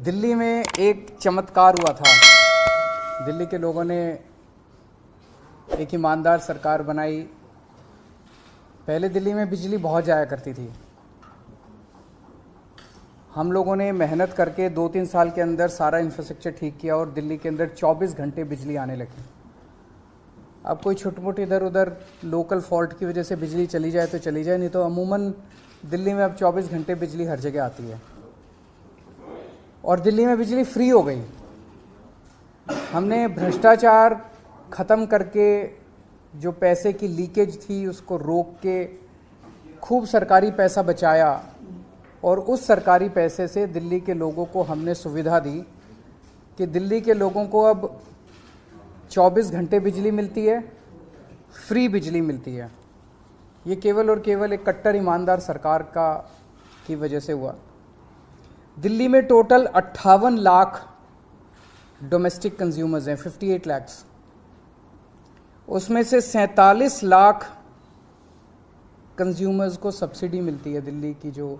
दिल्ली में एक चमत्कार हुआ था। दिल्ली के लोगों ने एक ईमानदार सरकार बनाई। पहले दिल्ली में बिजली बहुत जाया करती थी। हम लोगों ने मेहनत करके 2-3 साल के अंदर सारा इंफ्रास्ट्रक्चर ठीक किया और दिल्ली के अंदर 24 घंटे बिजली आने लगी। अब कोई छोटी मोटी इधर उधर लोकल फॉल्ट की वजह से बिजली चली जाए तो चली जाए, नहीं तो अमूमन दिल्ली में अब 24 घंटे बिजली हर जगह आती है और दिल्ली में बिजली फ्री हो गई। हमने भ्रष्टाचार ख़त्म करके जो पैसे की लीकेज थी उसको रोक के खूब सरकारी पैसा बचाया और उस सरकारी पैसे से दिल्ली के लोगों को हमने सुविधा दी कि दिल्ली के लोगों को अब 24 घंटे बिजली मिलती है, फ्री बिजली मिलती है। ये केवल और केवल एक कट्टर ईमानदार सरकार की वजह से हुआ। दिल्ली में टोटल 58 लाख डोमेस्टिक कंज्यूमर्स हैं, 58 लैक्स। उसमें से 47 लाख कंज्यूमर्स को सब्सिडी मिलती है दिल्ली की। जो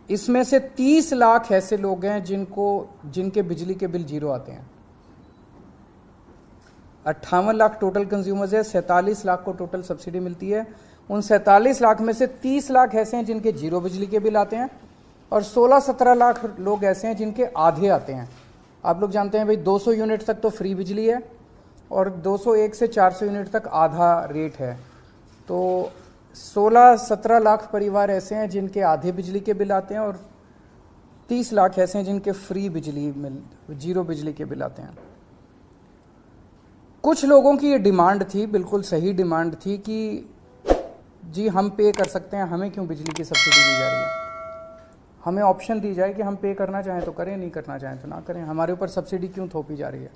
इसमें से 30 लाख ऐसे लोग हैं जिनके बिजली के बिल जीरो आते हैं। 58 लाख टोटल कंज्यूमर्स है, 47 लाख को टोटल सब्सिडी मिलती है। उन 47 लाख में से 30 लाख ऐसे हैं जिनके जीरो बिजली के बिल आते हैं और 16-17 लाख लोग ऐसे हैं जिनके आधे आते हैं। आप लोग जानते हैं भाई 200 यूनिट तक तो फ्री बिजली है और 201 से 400 यूनिट तक आधा रेट है। तो 16-17 लाख परिवार ऐसे हैं जिनके आधे बिजली के बिल आते हैं और 30 लाख ऐसे हैं जिनके फ्री जीरो बिजली के बिल आते हैं। कुछ लोगों की ये डिमांड थी, बिल्कुल सही डिमांड थी कि जी हम पे कर सकते हैं, हमें क्यों बिजली की सब्सिडी दी जा रही है। हमें ऑप्शन दी जाए कि हम पे करना चाहें तो करें, नहीं करना चाहें तो ना करें। हमारे ऊपर सब्सिडी क्यों थोपी जा रही है।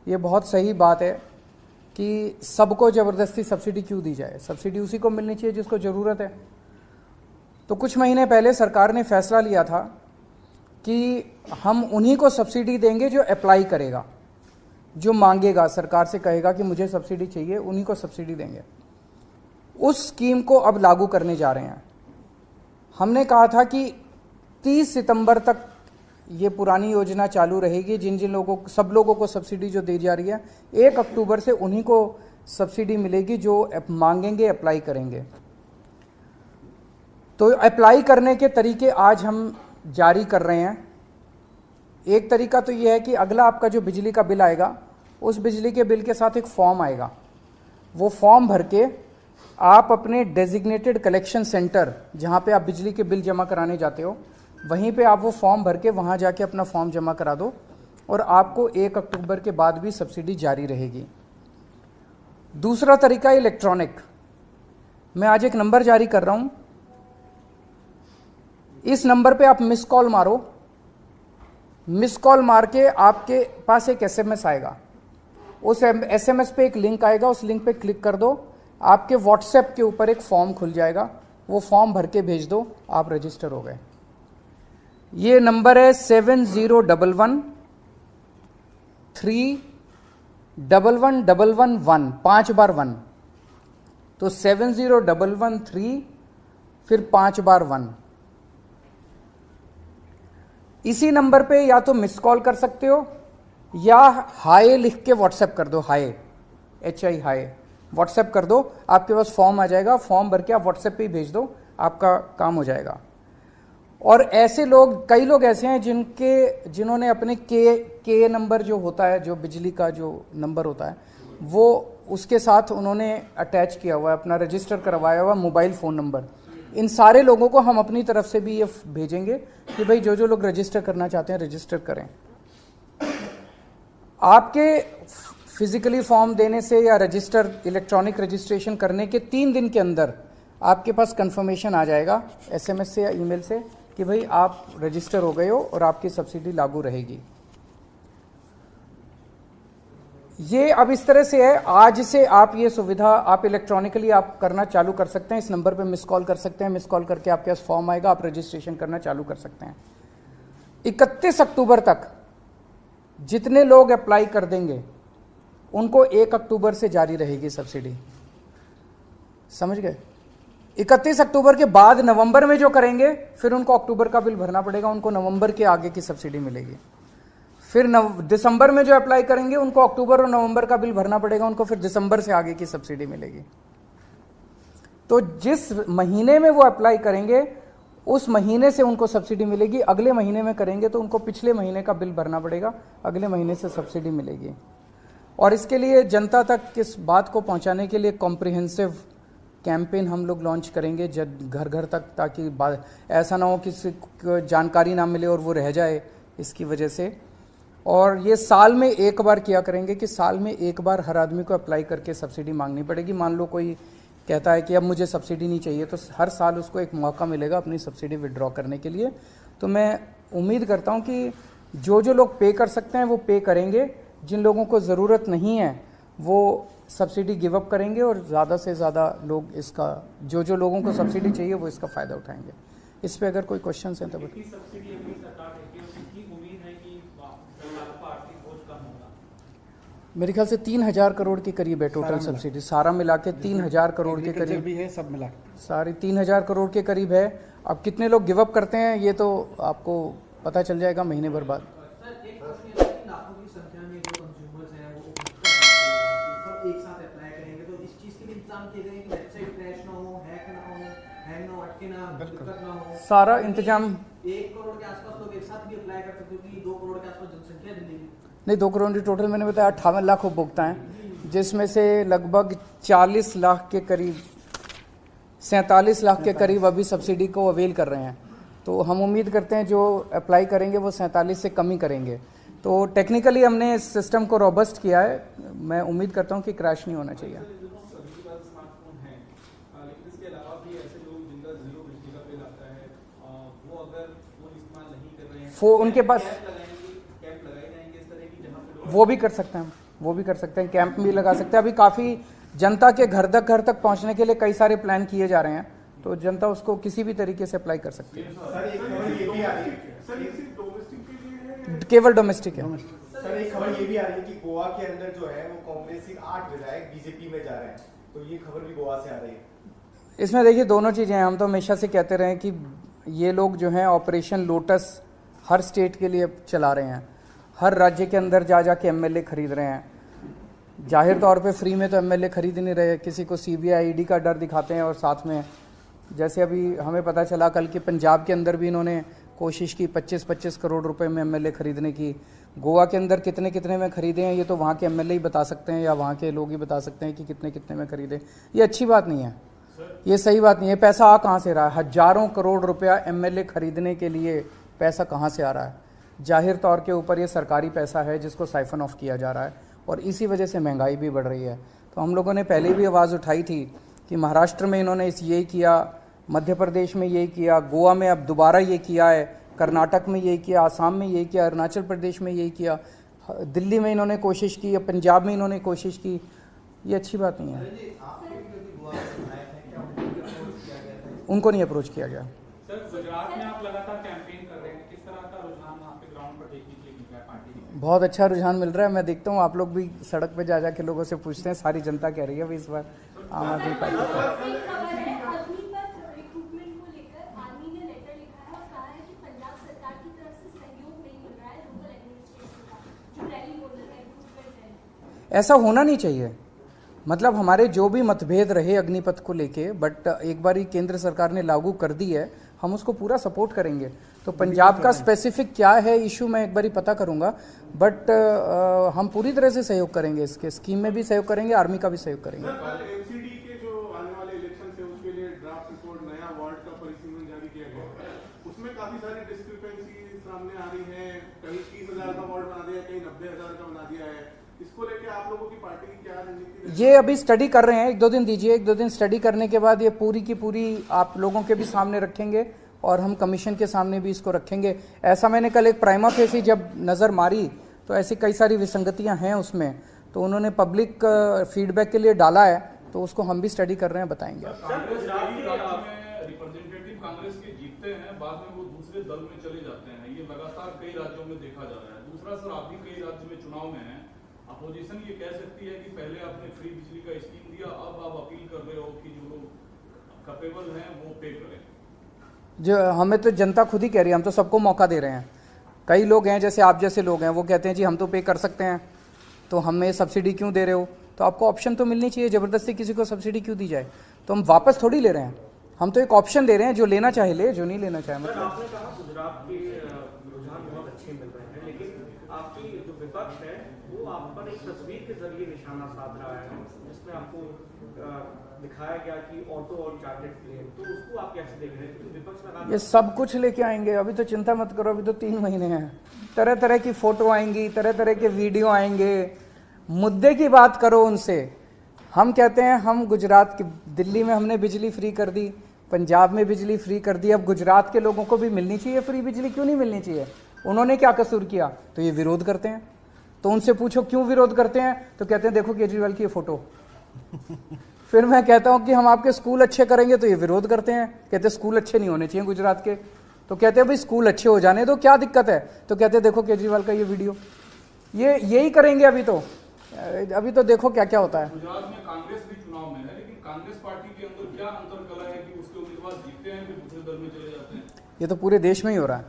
ये बहुत सही बात है कि सबको ज़बरदस्ती सब्सिडी क्यों दी जाए। सब्सिडी उसी को मिलनी चाहिए जिसको ज़रूरत है। तो कुछ महीने पहले सरकार ने फैसला लिया था कि हम उन्हीं को सब्सिडी देंगे जो अप्लाई करेगा, जो मांगेगा, सरकार से कहेगा कि मुझे सब्सिडी चाहिए, उन्हीं को सब्सिडी देंगे। उस स्कीम को अब लागू करने जा रहे हैं। हमने कहा था कि 30 सितंबर तक ये पुरानी योजना चालू रहेगी। जिन सब लोगों को सब्सिडी जो दी जा रही है, 1 अक्टूबर से उन्हीं को सब्सिडी मिलेगी जो मांगेंगे, अप्लाई करेंगे। तो अप्लाई करने के तरीके आज हम जारी कर रहे हैं। एक तरीका तो ये है कि अगला आपका जो बिजली का बिल आएगा, उस बिजली के बिल के साथ एक फॉर्म आएगा। वो फॉर्म भर के आप अपने डेजिग्नेटेड कलेक्शन सेंटर, जहाँ पे आप बिजली के बिल जमा कराने जाते हो, वहीं पे आप वो फॉर्म भर के वहाँ जाके अपना फॉर्म जमा करा दो और आपको 1 अक्टूबर के बाद भी सब्सिडी जारी रहेगी। दूसरा तरीका इलेक्ट्रॉनिक। मैं आज एक नंबर जारी कर रहा हूँ। इस नंबर पे आप मिस कॉल मारो। मिस कॉल मार के आपके पास एक SMS आएगा। उस SMS पे एक लिंक आएगा, उस लिंक पे क्लिक कर दो। आपके व्हाट्सएप के ऊपर एक फॉर्म खुल जाएगा, वो फॉर्म भर के भेज दो, आप रजिस्टर हो गए। ये नंबर है 7011311111, 5 बार 1। तो 701113 फिर 5 बार 1। इसी नंबर पे या तो मिस कॉल कर सकते हो या हाय लिख के व्हाट्सएप कर दो। हाय, HI हाय व्हाट्सएप कर दो। आपके पास फॉर्म आ जाएगा, फॉर्म भर के आप व्हाट्सएप पे ही भेज दो, आपका काम हो जाएगा। और ऐसे लोग, कई लोग ऐसे हैं जिन्होंने अपने के नंबर जो होता है, जो बिजली का जो नंबर होता है, वो उसके साथ उन्होंने अटैच किया हुआ है, अपना रजिस्टर करवाया हुआ मोबाइल फ़ोन नंबर। इन सारे लोगों को हम अपनी तरफ से भी ये भेजेंगे कि भाई जो लोग रजिस्टर करना चाहते हैं रजिस्टर करें। आपके फिजिकली फॉर्म देने से या इलेक्ट्रॉनिक रजिस्ट्रेशन करने के 3 दिन के अंदर आपके पास कंफर्मेशन आ जाएगा SMS से या ईमेल से कि भाई आप रजिस्टर हो गए हो और आपकी सब्सिडी लागू रहेगी। ये अब इस तरह से है। आज से आप ये सुविधा आप इलेक्ट्रॉनिकली आप करना चालू कर सकते हैं। इस नंबर पे मिस कॉल कर सकते हैं। मिस कॉल करके आपके पास फॉर्म आएगा, आप रजिस्ट्रेशन करना चालू कर सकते हैं। 31 अक्टूबर तक जितने लोग अप्लाई कर देंगे उनको 1 अक्टूबर से जारी रहेगी सब्सिडी। समझ गए? 31 अक्टूबर के बाद नवंबर में जो करेंगे फिर उनको अक्टूबर का बिल भरना पड़ेगा, उनको नवंबर के आगे की सब्सिडी मिलेगी। फिर दिसंबर में जो अप्लाई करेंगे उनको अक्टूबर और नवंबर का बिल भरना पड़ेगा, उनको फिर दिसंबर से आगे की सब्सिडी मिलेगी। तो जिस महीने में वो अप्लाई करेंगे उस महीने से उनको सब्सिडी मिलेगी। अगले महीने में करेंगे तो उनको पिछले महीने का बिल भरना पड़ेगा, अगले महीने से सब्सिडी मिलेगी। और इसके लिए जनता तक इस बात को पहुंचाने के लिए कॉम्प्रिहेंसिव कैंपेन हम लोग लॉन्च करेंगे घर घर तक, ताकि ऐसा ना हो किसी को जानकारी ना मिले और वो रह जाए इसकी वजह से। और ये साल में एक बार किया करेंगे कि साल में एक बार हर आदमी को अप्लाई करके सब्सिडी मांगनी पड़ेगी। मान लो कोई कहता है कि अब मुझे सब्सिडी नहीं चाहिए, तो हर साल उसको एक मौका मिलेगा अपनी सब्सिडी विड्रॉ करने के लिए। तो मैं उम्मीद करता हूँ कि जो जो लोग पे कर सकते हैं वो पे करेंगे, जिन लोगों को ज़रूरत नहीं है वो सब्सिडी गिव अप करेंगे और ज़्यादा से ज़्यादा लोग इसका, जो जो लोगों को सब्सिडी चाहिए वो इसका फ़ायदा उठाएंगे। इस पर अगर कोई क्वेश्चन हैं तो मेरे ख्याल से 3,000 करोड़ के करीब है टोटल सब्सिडी, सारा मिला के 3,000 करोड़ के करीब भी है, सब मिला सारी 3,000 करोड़ के करीब है। अब कितने लोग गिव अप करते हैं ये तो आपको पता चल जाएगा महीने भर बाद। सारा इंतजाम 1 करोड़ के आसपास लोग एक साथ भी अप्लाई कर सकते हो कि 2 करोड़ के आसपास जनसंख्या दिल्ली की। नहीं, 2 करोड़ टोटल मैंने बताया 58 लाख उपभोक्ता हैं, जिसमें से लगभग 40 लाख के करीब 47 लाख के करीब अभी सब्सिडी को अवेल कर रहे हैं। तो हम उम्मीद करते हैं जो अप्लाई करेंगे वो 47 से कम ही करेंगे। तो टेक्निकली हमने इस सिस्टम को रोबस्ट किया है, मैं उम्मीद करता हूँ कि क्रैश नहीं होना चाहिए। उनके पास वो भी कर सकते हैं, वो भी कर सकते हैं, कैंप भी लगा सकते हैं। अभी काफ़ी जनता के घर तक पहुंचने के लिए कई सारे प्लान किए जा रहे हैं, तो जनता उसको किसी भी तरीके से अप्लाई कर सकती है। केवल डोमेस्टिक है। सर एक खबर ये भी आ रही है कि गोवा के अंदर जो है वो कांग्रेस के 8 विधायक बीजेपी में जा रहे हैं, तो ये खबर भी गोवा से आ रही है। इसमें देखिए दोनों चीज़ें हैं। हम तो हमेशा से कहते रहे कि ये लोग जो हैं ऑपरेशन लोटस हर स्टेट के लिए चला रहे हैं, हर राज्य के अंदर जा के एमएलए खरीद रहे हैं। जाहिर तौर पे फ्री में तो एमएलए खरीद नहीं रहे, किसी को सीबीआई ईडी का डर दिखाते हैं। और साथ में जैसे अभी हमें पता चला कल कि पंजाब के अंदर भी इन्होंने कोशिश की 25-25 करोड़ रुपए में एमएलए खरीदने की। गोवा के अंदर कितने कितने में खरीदे हैं ये तो वहाँ के एमएलए ही बता सकते हैं, या वहाँ के लोग ही बता सकते हैं कि कितने कितने में खरीदे। ये अच्छी बात नहीं है, ये सही बात नहीं है। पैसा आ कहाँ से रहा है? हजारों करोड़ रुपया एमएलए खरीदने के लिए पैसा कहाँ से आ रहा है? जाहिर तौर के ऊपर ये सरकारी पैसा है जिसको साइफन ऑफ किया जा रहा है, और इसी वजह से महंगाई भी बढ़ रही है। तो हम लोगों ने पहले भी आवाज़ उठाई थी कि महाराष्ट्र में इन्होंने यही किया, मध्य प्रदेश में यही किया, गोवा में अब दोबारा ये किया है, कर्नाटक में यही किया, आसाम में यही किया, अरुणाचल प्रदेश में यही किया, दिल्ली में इन्होंने कोशिश की, पंजाब में इन्होंने कोशिश की। ये अच्छी बात नहीं है। उनको नहीं अप्रोच किया गया। सर गुजरात में आप लगातार कैंपेन कर रहे हैं, किस तरह का रुझान वहाँ पे ग्राउंड पर देखने के लिए मिल रहा है पार्टी? बहुत अच्छा रुझान मिल रहा है। मैं देखता हूँ आप लोग भी सड़क पे जा के लोगों से पूछते हैं, सारी जनता कह रही है भाई इस बार आम आदमी पार्टी। ऐसा होना नहीं चाहिए। मतलब हमारे जो भी मतभेद रहे अग्निपथ को लेके, बट एक बार ही केंद्र सरकार ने लागू कर दी है, हम उसको पूरा सपोर्ट करेंगे। तो पंजाब का स्पेसिफिक क्या है इशू मैं एक बार ही पता करूंगा, बट हम पूरी तरह से सहयोग करेंगे, इसके स्कीम में भी सहयोग करेंगे, आर्मी का भी सहयोग करेंगे। एमसीडी के जो आने वाले इलेक्शन है उसके लिए ड्राफ्ट रिपोर्ट नया वार्ड का परिसीमन जारी किया गया है, उसमें काफी सारी डिस्क्रिपेंसी सामने आ रही है। कहीं 30,000 का वार्ड बना दिया, कहीं 90,000 का बना दिया है। इसको लेके आप लोगों की पार्टी की क्या रणनीति? ये अभी स्टडी कर रहे हैं, 1-2 दिन दीजिए, 1-2 दिन स्टडी करने के बाद ये पूरी की पूरी आप लोगों के भी सामने रखेंगे और हम कमीशन के सामने भी इसको रखेंगे। ऐसा मैंने कल एक प्राइमा फेसी जब नज़र मारी तो ऐसी कई सारी विसंगतियां हैं उसमें, तो उन्होंने पब्लिक फीडबैक के लिए डाला है, तो उसको हम भी स्टडी कर रहे हैं, बताएंगे। रिप्रेजेंटेटिव कांग्रेस के जीतते हैं, बाद में वो दूसरे दल में चले जाते हैं, ये लगातार कई राज्यों में देखा जा रहा है। दूसरा सर, आप भी कई राज्य में चुनाव में हैं, अपोजिशन ये कह सकती है कि पहले आपने फ्री बिजली का स्कीम दिया, अब आप अपील कर रहे हो कि जो लोग कैपेबल हैं वो पे करें। जो हमें तो जनता खुद ही कह रही है, हम तो सबको मौका दे रहे हैं। कई लोग हैं जैसे आप जैसे लोग हैं, वो कहते हैं जी हम तो पे कर सकते हैं, तो हमें सब्सिडी क्यों दे रहे हो? तो आपको ऑप्शन तो मिलनी चाहिए, ज़बरदस्ती किसी को सब्सिडी क्यों दी जाए? तो हम वापस थोड़ी ले रहे हैं, हम तो एक ऑप्शन दे रहे हैं, जो लेना चाहे ले, जो नहीं लेना चाहे सर, मतलब। आपने कहा गुजरात के रुझान बहुत अच्छे मिल रहे हैं, लेकिन आपकी जो विपक्ष है वो आप पर एक तस्वीर के जरिए निशाना साध रहा है, जिसमें आपको दिखाया गया कि ऑटो और चार्टर्ड प्लेन, तो उसको आप कैसे देख रहे हैं? क्योंकि विपक्ष लगा ये सब कुछ लेके आएंगे, अभी तो चिंता मत करो, अभी तो 3 महीने हैं। तरह तरह की फोटो आएंगी, तरह तरह के वीडियो आएंगे, मुद्दे की बात करो उनसे। हम कहते हैं हम गुजरात की, दिल्ली में हमने बिजली फ्री कर दी, पंजाब में बिजली फ्री कर दी, अब गुजरात के लोगों को भी मिलनी चाहिए फ्री बिजली, क्यों नहीं मिलनी चाहिए? उन्होंने क्या कसूर किया? तो ये विरोध करते हैं। तो उनसे पूछो क्यों विरोध करते हैं, तो कहते हैं देखो केजरीवाल की ये फोटो। फिर मैं कहता हूं कि हम आपके स्कूल अच्छे करेंगे, तो ये विरोध करते हैं, कहते हैं स्कूल अच्छे नहीं होने चाहिए गुजरात के। तो कहते हैं भाई स्कूल अच्छे हो जाने दो, क्या दिक्कत है? तो कहते हैं देखो केजरीवाल का ये वीडियो। ये यही करेंगे अभी तो देखो क्या क्या होता है। गुजरात में कांग्रेस भी चुनाव में है, लेकिन कांग्रेस पार्टी के अंदर क्या अंतर कला है कि उसके उम्मीदवार जीतते हैं फिर दूसरे दल में चले जाते हैं? ये तो पूरे देश में ही हो रहा है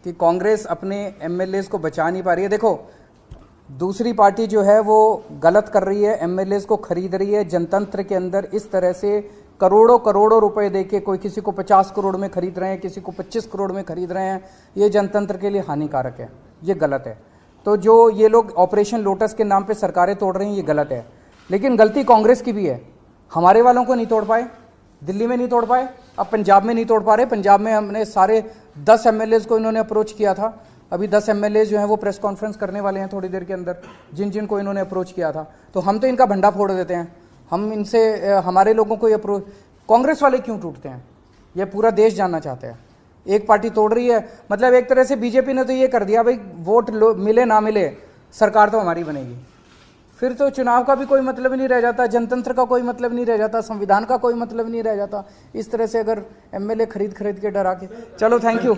कि कांग्रेस अपने एमएलएज को बचा नहीं पा रही है। देखो दूसरी पार्टी जो है वो गलत कर रही है, एमएलएज को खरीद रही है। जनतंत्र के अंदर इस तरह से करोड़ों करोड़ों रुपए देके कोई किसी को 50 करोड़ में खरीद रहे हैं, किसी को 25 करोड़ में खरीद रहे हैं, ये जनतंत्र के लिए हानिकारक है, ये गलत है। तो जो ये लोग ऑपरेशन लोटस के नाम पे सरकारें तोड़ रहे हैं, ये गलत है। लेकिन गलती कांग्रेस की भी है, हमारे वालों को नहीं तोड़ पाए, दिल्ली में नहीं तोड़ पाए, अब पंजाब में नहीं तोड़ पा रहे। पंजाब में हमने सारे 10 एमएलएज को इन्होंने अप्रोच किया था, अभी 10 एमएलए जो हैं वो प्रेस कॉन्फ्रेंस करने वाले हैं थोड़ी देर के अंदर, जिन जिन को इन्होंने अप्रोच किया था। तो हम तो इनका भंडा फोड़ देते हैं, हम इनसे हमारे लोगों को ये अप्रोच। कांग्रेस वाले क्यों टूटते हैं, ये पूरा देश जानना चाहते हैं। एक पार्टी तोड़ रही है, मतलब एक तरह से बीजेपी ने तो ये कर दिया भाई वोट मिले ना मिले सरकार तो हमारी बनेगी, फिर तो चुनाव का भी कोई मतलब नहीं रह जाता, जनतंत्र का कोई मतलब नहीं रह जाता, संविधान का कोई मतलब नहीं रह जाता। इस तरह से अगर एमएलए खरीद के डरा के। चलो थैंक यू।